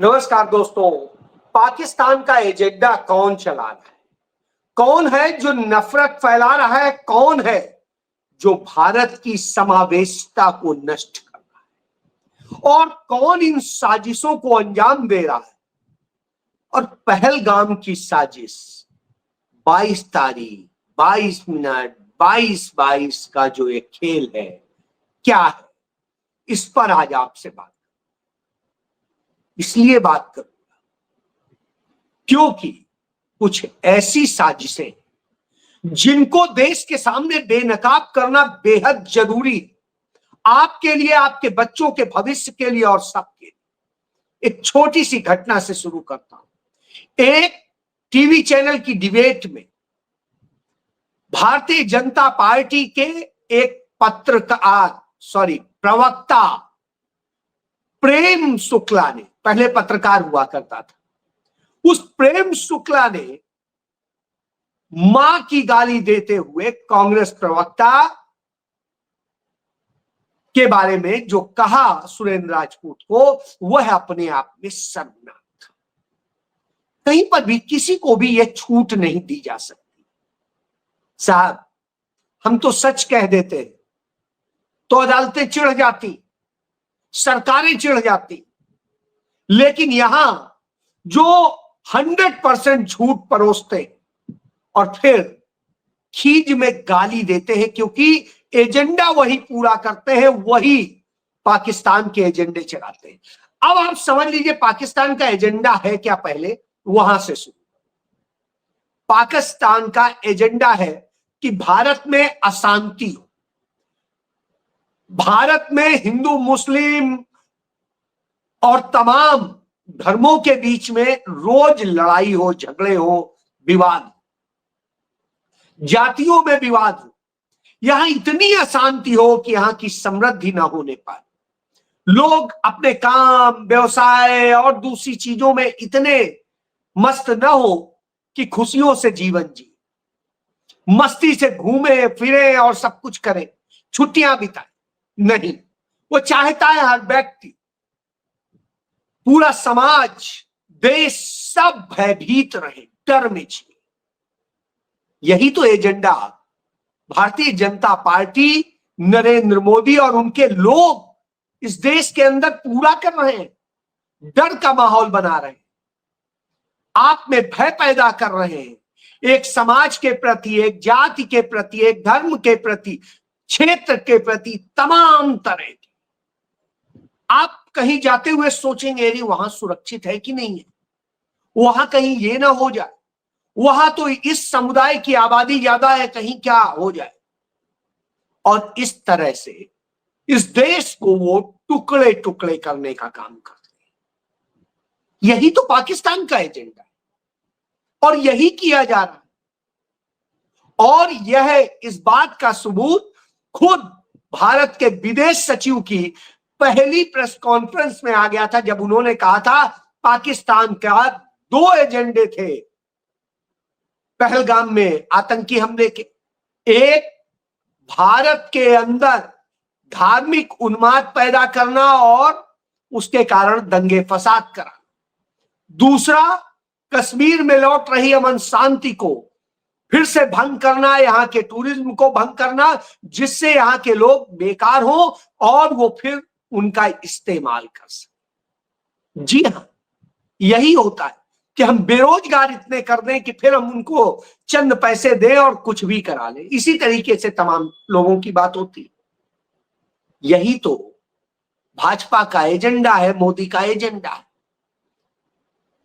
नमस्कार दोस्तों। पाकिस्तान का एजेंडा कौन चला रहा है? कौन है जो नफरत फैला रहा है? कौन है जो भारत की समावेशिता को नष्ट कर रहा है? और कौन इन साजिशों को अंजाम दे रहा है? और पहलगाम की साजिश 22 तारीख 22 मिनट 22 का जो एक खेल है, क्या है? इस पर आज आपसे इसलिए बात करूंगा क्योंकि कुछ ऐसी साजिशें जिनको देश के सामने बेनकाब करना बेहद जरूरी है, आपके लिए, आपके बच्चों के भविष्य के लिए और सबके लिए। एक छोटी सी घटना से शुरू करता हूं। एक टीवी चैनल की डिबेट में भारतीय जनता पार्टी के एक प्रवक्ता प्रेम शुक्ला ने, पहले पत्रकार हुआ करता था, उस प्रेम शुक्ला ने मां की गाली देते हुए कांग्रेस प्रवक्ता के बारे में जो कहा सुरेंद्र राजपूत को, वह अपने आप में शर्मनाक था। कहीं पर भी किसी को भी यह छूट नहीं दी जा सकती। साहब, हम तो सच कह देते हैं तो अदालतें चिढ़ जाती, सरकारें चिढ़ जाती, लेकिन यहां जो 100% झूठ परोसते और फिर खीज में गाली देते हैं क्योंकि एजेंडा वही पूरा करते हैं, वही पाकिस्तान के एजेंडे चलाते हैं। अब आप समझ लीजिए पाकिस्तान का एजेंडा है क्या, पहले वहां से शुरू। पाकिस्तान का एजेंडा है कि भारत में अशांति हो, भारत में हिंदू मुस्लिम और तमाम धर्मों के बीच में रोज लड़ाई हो, झगड़े हो, विवाद, जातियों में विवाद हो, यहां इतनी अशांति हो कि यहां की समृद्धि ना होने पाए, लोग अपने काम, व्यवसाय और दूसरी चीजों में इतने मस्त न हो कि खुशियों से जीवन जी, मस्ती से घूमे फिरे और सब कुछ करे, छुट्टियां बिताए। नहीं, वो चाहता है हर व्यक्ति, पूरा समाज, देश सब भयभीत रहे, डर में जिए। यही तो एजेंडा भारतीय जनता पार्टी, नरेंद्र मोदी और उनके लोग इस देश के अंदर पूरा कर रहे हैं। डर का माहौल बना रहे हैं, आप में भय पैदा कर रहे हैं, एक समाज के प्रति, एक जाति के प्रति, एक धर्म के प्रति, क्षेत्र के प्रति, तमाम तरह की। आप कहीं जाते हुए सोचेंगे अरे वहां सुरक्षित है कि नहीं है, वहां कहीं ये ना हो जाए, वहां तो इस समुदाय की आबादी ज्यादा है, कहीं क्या हो जाए। और इस तरह से इस देश को वो टुकड़े टुकड़े करने का काम करते हैं। यही तो पाकिस्तान का एजेंडा है और यही किया जा रहा है। और यह इस बात का सबूत खुद भारत के विदेश सचिव की पहली प्रेस कॉन्फ्रेंस में आ गया था, जब उन्होंने कहा था पाकिस्तान का 2 एजेंडे थे पहलगाम में आतंकी हमले के। एक, भारत के अंदर धार्मिक उन्माद पैदा करना और उसके कारण दंगे फसाद कराना। दूसरा, कश्मीर में लौट रही अमन शांति को फिर से भंग करना, यहां के टूरिज्म को भंग करना, जिससे यहां के लोग बेकार हो और वो फिर उनका इस्तेमाल कर सके। जी हां, यही होता है कि हम बेरोजगार इतने कर दें कि फिर हम उनको चंद पैसे दें और कुछ भी करा लें। इसी तरीके से तमाम लोगों की बात होती है। यही तो भाजपा का एजेंडा है, मोदी का एजेंडा है।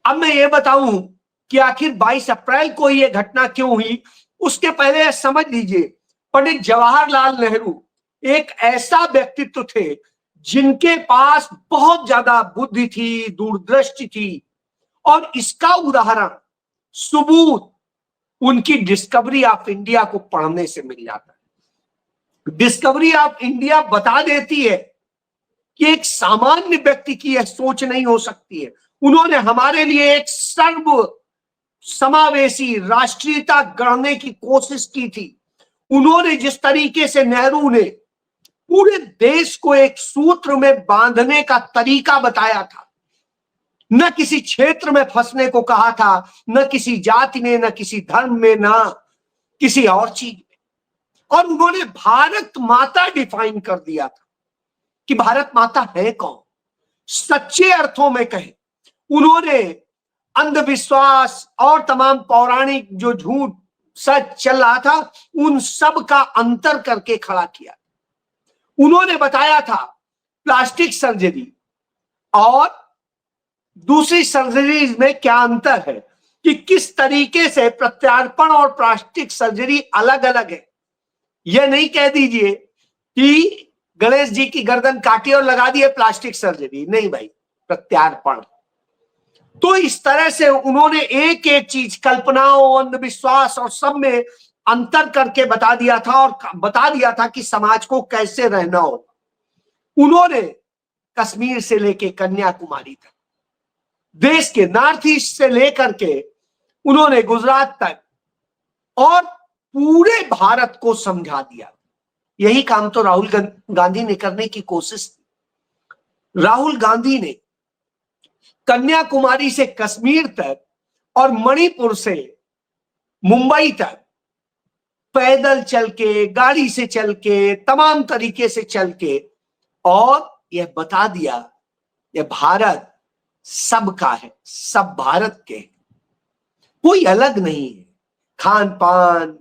अब मैं ये बताऊं कि आखिर 22 अप्रैल को यह घटना क्यों हुई, उसके पहले समझ लीजिए पंडित जवाहरलाल नेहरू एक ऐसा व्यक्तित्व थे जिनके पास बहुत ज्यादा बुद्धि थी, दूरदृष्टि थी, और इसका उदाहरण, सबूत उनकी डिस्कवरी ऑफ इंडिया को पढ़ने से मिल जाता है। डिस्कवरी ऑफ इंडिया बता देती है कि एक सामान्य व्यक्ति की यह सोच नहीं हो सकती है। उन्होंने हमारे लिए एक सर्व समावेशी राष्ट्रीयता गढ़ने की कोशिश की थी। उन्होंने जिस तरीके से, नेहरू ने पूरे देश को एक सूत्र में बांधने का तरीका बताया था, न किसी क्षेत्र में फंसने को कहा था, न किसी जाति में, न किसी धर्म में, न किसी और चीज में। और उन्होंने भारत माता डिफाइन कर दिया था कि भारत माता है कौन। सच्चे अर्थों में कहे, उन्होंने अंधविश्वास और तमाम पौराणिक जो झूठ सच चल रहा था, उन सब का अंतर करके खड़ा किया। उन्होंने बताया था प्लास्टिक सर्जरी और दूसरी सर्जरी में क्या अंतर है, कि किस तरीके से प्रत्यार्पण और प्लास्टिक सर्जरी अलग अलग है। यह नहीं कह दीजिए कि गणेश जी की गर्दन काटी और लगा दिए प्लास्टिक सर्जरी, नहीं भाई, प्रत्यार्पण। तो इस तरह से उन्होंने एक एक चीज, कल्पनाओं, अंधविश्वास और सब में अंतर करके बता दिया था, और बता दिया था कि समाज को कैसे रहना हो। उन्होंने कश्मीर से लेके कन्याकुमारी तक, देश के नॉर्थ ईस्ट से लेकर के उन्होंने गुजरात तक और पूरे भारत को समझा दिया। यही काम तो राहुल गांधी ने करने की कोशिश की। राहुल गांधी ने कन्याकुमारी से कश्मीर तक और मणिपुर से मुंबई तक पैदल चल के, गाड़ी से चल के, तमाम तरीके से चल के, और यह बता दिया यह भारत सबका है, सब भारत के, कोई अलग नहीं है। खान पान,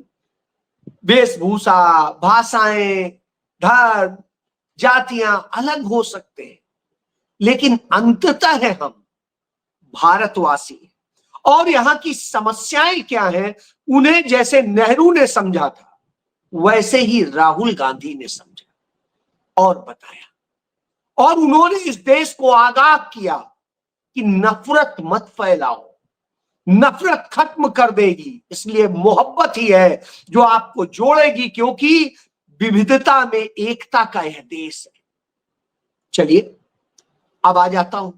वेशभूषा, भाषाएं, धर्म, जातियां अलग हो सकते हैं, लेकिन अंततः है हम भारतवासी। और यहां की समस्याएं क्या हैं, उन्हें जैसे नेहरू ने समझा था, वैसे ही राहुल गांधी ने समझा और बताया। और उन्होंने इस देश को आगाह किया कि नफरत मत फैलाओ, नफरत खत्म कर देगी, इसलिए मोहब्बत ही है जो आपको जोड़ेगी, क्योंकि विविधता में एकता का यह देश है। चलिए अब आ जाता हूं,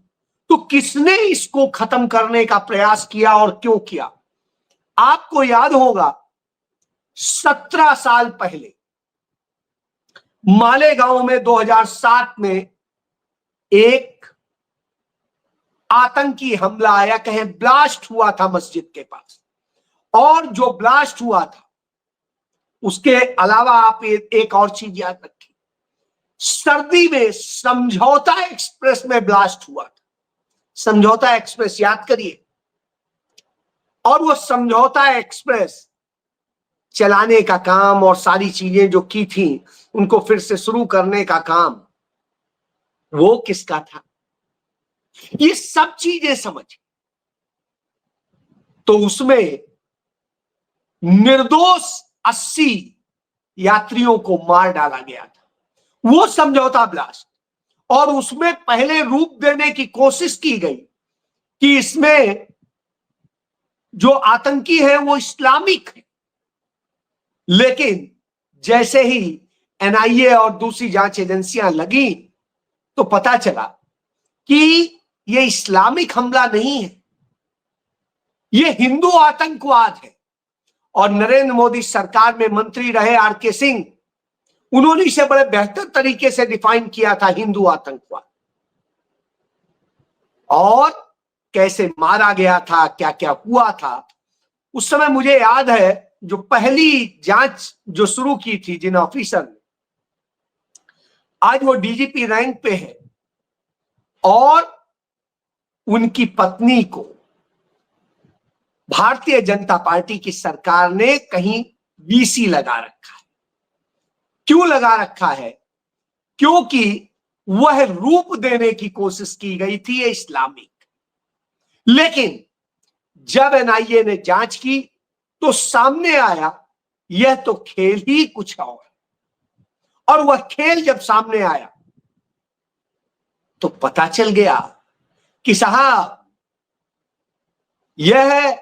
तो किसने इसको खत्म करने का प्रयास किया और क्यों किया। आपको याद होगा 17 साल पहले मालेगांव में 2007 में एक आतंकी हमला आया, कहें ब्लास्ट हुआ था मस्जिद के पास। और जो ब्लास्ट हुआ था उसके अलावा आप एक और चीज याद रखिए, सर्दी में समझौता एक्सप्रेस में ब्लास्ट हुआ था। समझौता एक्सप्रेस याद करिए। और वो समझौता एक्सप्रेस चलाने का काम और सारी चीजें जो की थी उनको फिर से शुरू करने का काम वो किसका था, ये सब चीजें समझ। तो उसमें निर्दोष 80 यात्रियों को मार डाला गया था, वो समझौता ब्लास्ट। और उसमें पहले रूप देने की कोशिश की गई कि इसमें जो आतंकी है वो इस्लामिक है, लेकिन जैसे ही एनआईए और दूसरी जांच एजेंसियां लगी तो पता चला कि ये इस्लामिक हमला नहीं है, ये हिंदू आतंकवाद है। और नरेंद्र मोदी सरकार में मंत्री रहे आरके सिंह, उन्होंने इसे बड़े बेहतर तरीके से डिफाइन किया था, हिंदू आतंकवाद। और कैसे मारा गया था, क्या क्या हुआ था, उस समय मुझे याद है जो पहली जांच जो शुरू की थी जिन ऑफिसर ने, आज वो डीजीपी रैंक पे है, और उनकी पत्नी को भारतीय जनता पार्टी की सरकार ने कहीं वीसी लगा रखा है। क्यों लगा रखा है? क्योंकि वह रूप देने की कोशिश की गई थी इस्लामिक। लेकिन जब एनआईए ने जांच की तो सामने आया यह तो खेल ही कुछ और वह खेल जब सामने आया तो पता चल गया कि साहब यह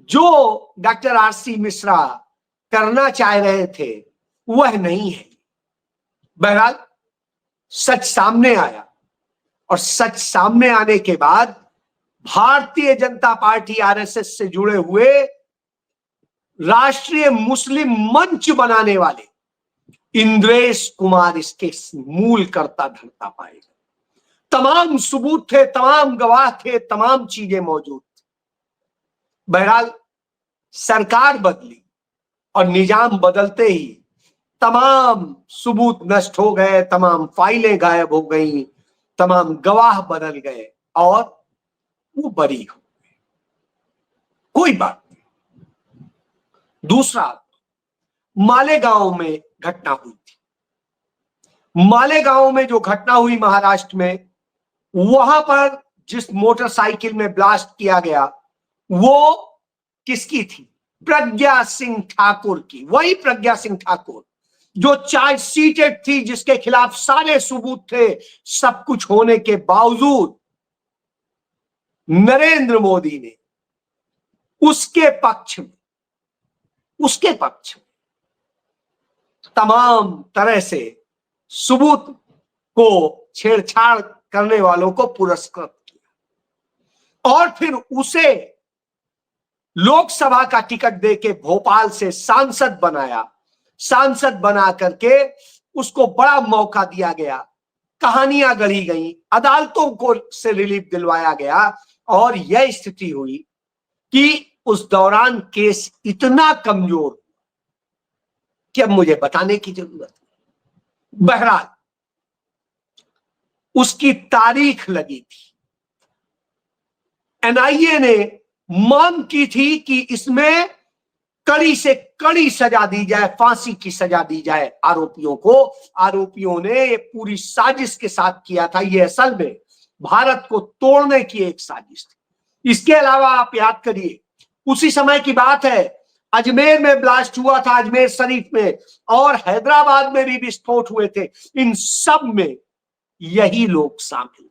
जो डॉक्टर आरसी मिश्रा करना चाह रहे थे वह नहीं है। बहरहाल सच सामने आया, और सच सामने आने के बाद भारतीय जनता पार्टी आरएसएस से जुड़े हुए राष्ट्रीय मुस्लिम मंच बनाने वाले इंद्रेश कुमार इसके मूल कर्ता धर्ता पाएगा। तमाम सबूत थे, तमाम गवाह थे, तमाम चीजें मौजूद थी। बहरहाल सरकार बदली और निजाम बदलते ही तमाम सबूत नष्ट हो गए, तमाम फाइलें गायब हो गई, तमाम गवाह बदल गए और वो बरी हो गए। कोई बात नहीं। दूसरा, मालेगांव में घटना हुई थी। मालेगांव में जो घटना हुई महाराष्ट्र में, वहां पर जिस मोटरसाइकिल में ब्लास्ट किया गया वो किसकी थी? प्रज्ञा सिंह ठाकुर की। वही प्रज्ञा सिंह ठाकुर जो चार्जशीटेड थी, जिसके खिलाफ सारे सबूत थे। सब कुछ होने के बावजूद नरेंद्र मोदी ने उसके पक्ष में तमाम तरह से सबूत को छेड़छाड़ करने वालों को पुरस्कृत किया और फिर उसे लोकसभा का टिकट देके भोपाल से सांसद बनाया। सांसद बना करके उसको बड़ा मौका दिया गया, कहानियां गढ़ी गई, अदालतों को से रिलीफ दिलवाया गया और यह स्थिति हुई कि उस दौरान केस इतना कमजोर कि अब मुझे बताने की जरूरत नहीं। बहरहाल उसकी तारीख लगी थी। एनआईए ने मांग की थी कि इसमें कड़ी से कड़ी सजा दी जाए, फांसी की सजा दी जाए आरोपियों को। आरोपियों ने ये पूरी साजिश के साथ किया था। ये असल में भारत को तोड़ने की एक साजिश थी। इसके अलावा आप याद करिए, उसी समय की बात है, अजमेर में ब्लास्ट हुआ था, अजमेर शरीफ में, और हैदराबाद में भी विस्फोट हुए थे। इन सब में यही लोग शामिल।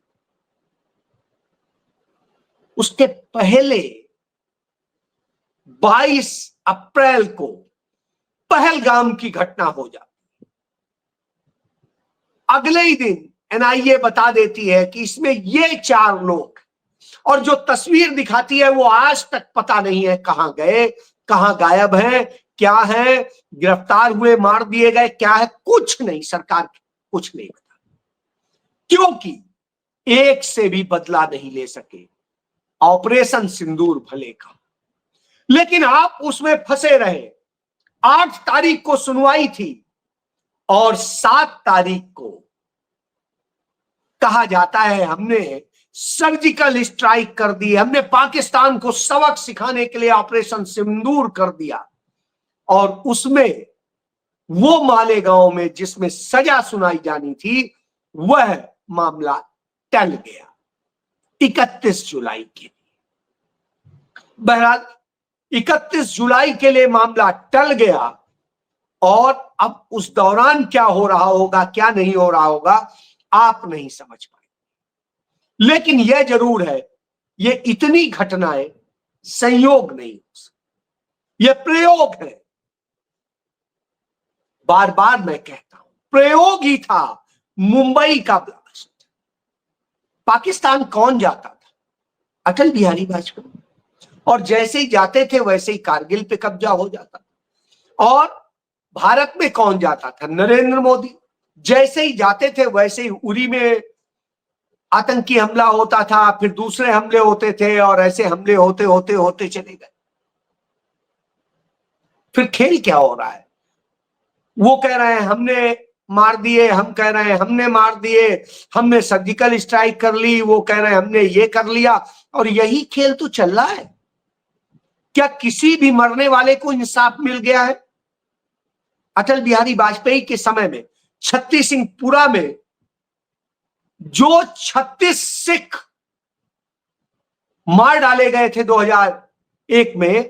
उसके पहले 22 अप्रैल को पहलगाम की घटना हो जाती। अगले ही दिन एनआईए बता देती है कि इसमें ये 4 लोग, और जो तस्वीर दिखाती है वो आज तक पता नहीं है कहां गए, कहां गायब हैं, क्या है, गिरफ्तार हुए, मार दिए गए, क्या है, कुछ नहीं। सरकार कुछ नहीं बता, क्योंकि एक से भी बदला नहीं ले सके। ऑपरेशन सिंदूर भले का, लेकिन आप उसमें फंसे रहे। 8 तारीख को सुनवाई थी और 7 तारीख को कहा जाता है हमने सर्जिकल स्ट्राइक कर दी, हमने पाकिस्तान को सबक सिखाने के लिए ऑपरेशन सिंदूर कर दिया। और उसमें वो मालेगांव में जिसमें सजा सुनाई जानी थी, वह मामला टल गया 31 जुलाई के लिए। बहरहाल 31 जुलाई के लिए मामला टल गया और अब उस दौरान क्या हो रहा होगा, क्या नहीं हो रहा होगा, आप नहीं समझ पाए। लेकिन यह जरूर है, ये इतनी घटनाएं संयोग नहीं हो सकती, यह प्रयोग है। बार बार मैं कहता हूं, प्रयोग ही था मुंबई का ब्लास्ट। पाकिस्तान कौन जाता था? अटल बिहारी वाजपेयी। और जैसे ही जाते थे वैसे ही कारगिल पे कब्जा हो जाता था। और भारत में कौन जाता था? नरेंद्र मोदी। जैसे ही जाते थे वैसे ही उरी में आतंकी हमला होता था, फिर दूसरे हमले होते थे, और ऐसे हमले होते होते होते चले गए। फिर खेल क्या हो रहा है? वो कह रहे हैं हमने मार दिए, हम कह रहे हैं हमने मार दिए, हमने सर्जिकल स्ट्राइक कर ली, वो कह रहे हैं हमने ये कर लिया, और यही खेल तो चल रहा है। क्या किसी भी मरने वाले को इंसाफ मिल गया है? अटल बिहारी वाजपेयी के समय में छत्तीसिंहपुरा में जो 36 सिख मार डाले गए थे 2001 में,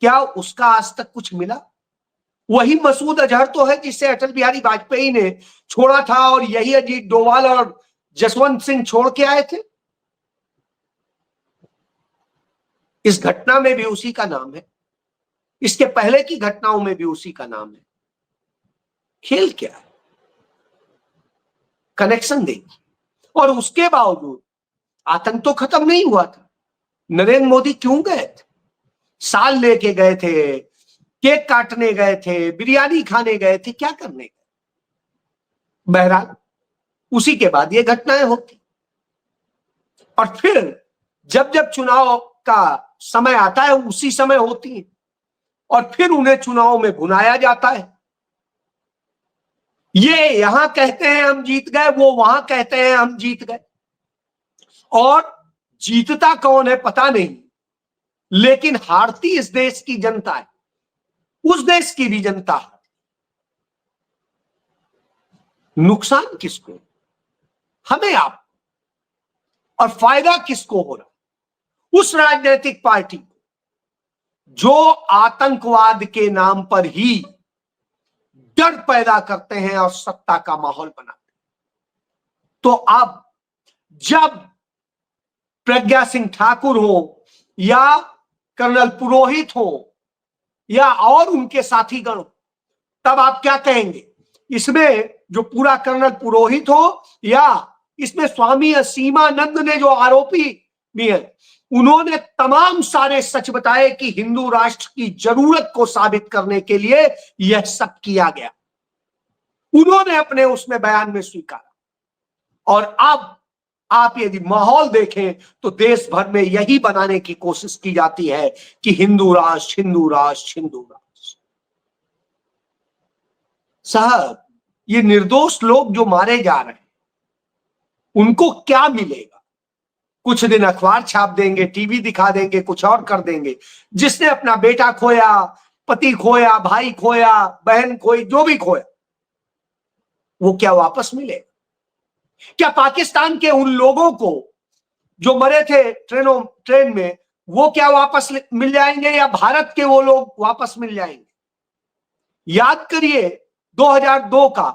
क्या उसका आज तक कुछ मिला? वही मसूद अजहर तो है जिसे अटल बिहारी वाजपेयी ने छोड़ा था, और यही अजीत डोभाल और जसवंत सिंह छोड़ के आए थे। इस घटना में भी उसी का नाम है, इसके पहले की घटनाओं में भी उसी का नाम है। खेल क्या है? कनेक्शन देखिए। और उसके बावजूद आतंक तो खत्म नहीं हुआ था। नरेंद्र मोदी क्यों गए थे? साल लेके गए थे, केक काटने गए थे, बिरयानी खाने गए थे, क्या करने गए? बहरहाल उसी के बाद ये घटनाएं होती। और फिर जब जब चुनाव का समय आता है उसी समय होती है और फिर उन्हें चुनाव में भुनाया जाता है। ये यहां कहते हैं हम जीत गए, वो वहां कहते हैं हम जीत गए, और जीतता कौन है पता नहीं, लेकिन हारती इस देश की जनता है, उस देश की भी जनता है। नुकसान किसको? हमें, आप। और फायदा किसको हो रहा? उस राजनीतिक पार्टी को जो आतंकवाद के नाम पर ही डर पैदा करते हैं और सत्ता का माहौल बनाते हैं। तो अब जब प्रज्ञा सिंह ठाकुर हो या कर्नल पुरोहित हो या और उनके साथीगण हो, तब आप क्या कहेंगे? इसमें जो पूरा कर्नल पुरोहित हो या इसमें स्वामी असीमानंद ने जो आरोपी भी है, उन्होंने तमाम सारे सच बताए कि हिंदू राष्ट्र की जरूरत को साबित करने के लिए यह सब किया गया। उन्होंने अपने उसमें बयान में स्वीकारा। और अब आप यदि माहौल देखें तो देश भर में यही बनाने की कोशिश की जाती है कि हिंदू राष्ट्र, हिंदू राष्ट्र, हिंदू राष्ट्र। साहब, ये निर्दोष लोग जो मारे जा रहे हैं उनको क्या मिलेगा? कुछ दिन अखबार छाप देंगे, टीवी दिखा देंगे, कुछ और कर देंगे। जिसने अपना बेटा खोया, पति खोया, भाई खोया, बहन खोई, जो भी खोया, वो क्या वापस मिलेगा? क्या पाकिस्तान के उन लोगों को जो मरे थे ट्रेन में, वो क्या वापस मिल जाएंगे, या भारत के वो लोग वापस मिल जाएंगे? याद करिए 2002 का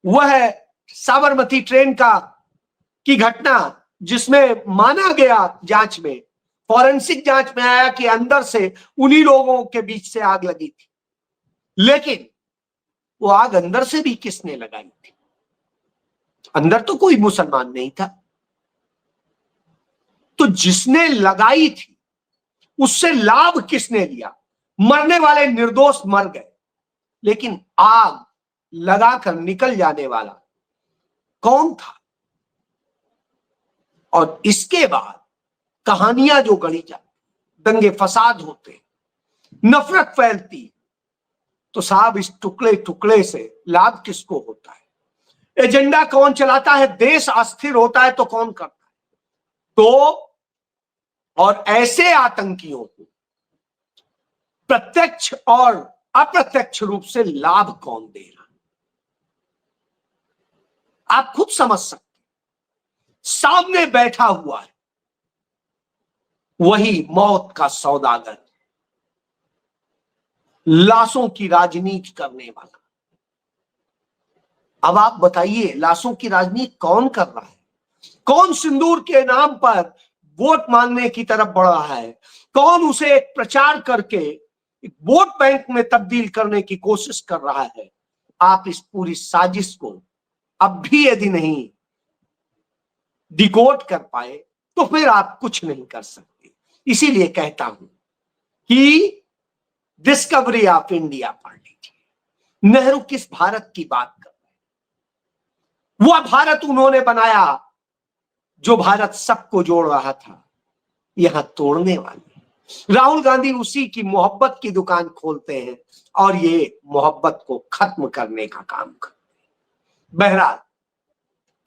वह साबरमती ट्रेन की घटना, जिसमें माना गया जांच में, फॉरेंसिक जांच में आया कि अंदर से उन्हीं लोगों के बीच से आग लगी थी। लेकिन वो आग अंदर से भी किसने लगाई थी? अंदर तो कोई मुसलमान नहीं था। तो जिसने लगाई थी उससे लाभ किसने लिया? मरने वाले निर्दोष मर गए, लेकिन आग लगाकर निकल जाने वाला कौन था? और इसके बाद कहानियां जो गढ़ी जाती, दंगे फसाद होते, नफरत फैलती, तो साहब इस टुकड़े टुकड़े से लाभ किसको होता है? एजेंडा कौन चलाता है? देश अस्थिर होता है तो कौन करता है? तो और ऐसे आतंकियों को प्रत्यक्ष और अप्रत्यक्ष रूप से लाभ कौन दे रहा? आप खुद समझ सकते। सामने बैठा हुआ है वही मौत का सौदागर, लाशों की राजनीति करने वाला। अब आप बताइए, लाशों की राजनीति कौन कर रहा है? कौन सिंदूर के नाम पर वोट मांगने की तरफ बढ़ रहा है? कौन उसे एक प्रचार करके एक वोट बैंक में तब्दील करने की कोशिश कर रहा है? आप इस पूरी साजिश को अब भी यदि नहीं डिकोड कर पाए तो फिर आप कुछ नहीं कर सकते। इसीलिए कहता हूं कि डिस्कवरी ऑफ इंडिया पढ़ लीजिए। नेहरू किस भारत की बात कर रहे हैं? वह भारत उन्होंने बनाया जो भारत सबको जोड़ रहा था, यहां तोड़ने वाले। राहुल गांधी उसी की मोहब्बत की दुकान खोलते हैं और ये मोहब्बत को खत्म करने का काम करते हैं। बहरहाल,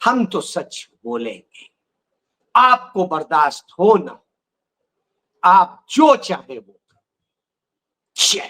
हम तो सच बोलेंगे, आपको बर्दाश्त हो ना, आप जो चाहे वो। जय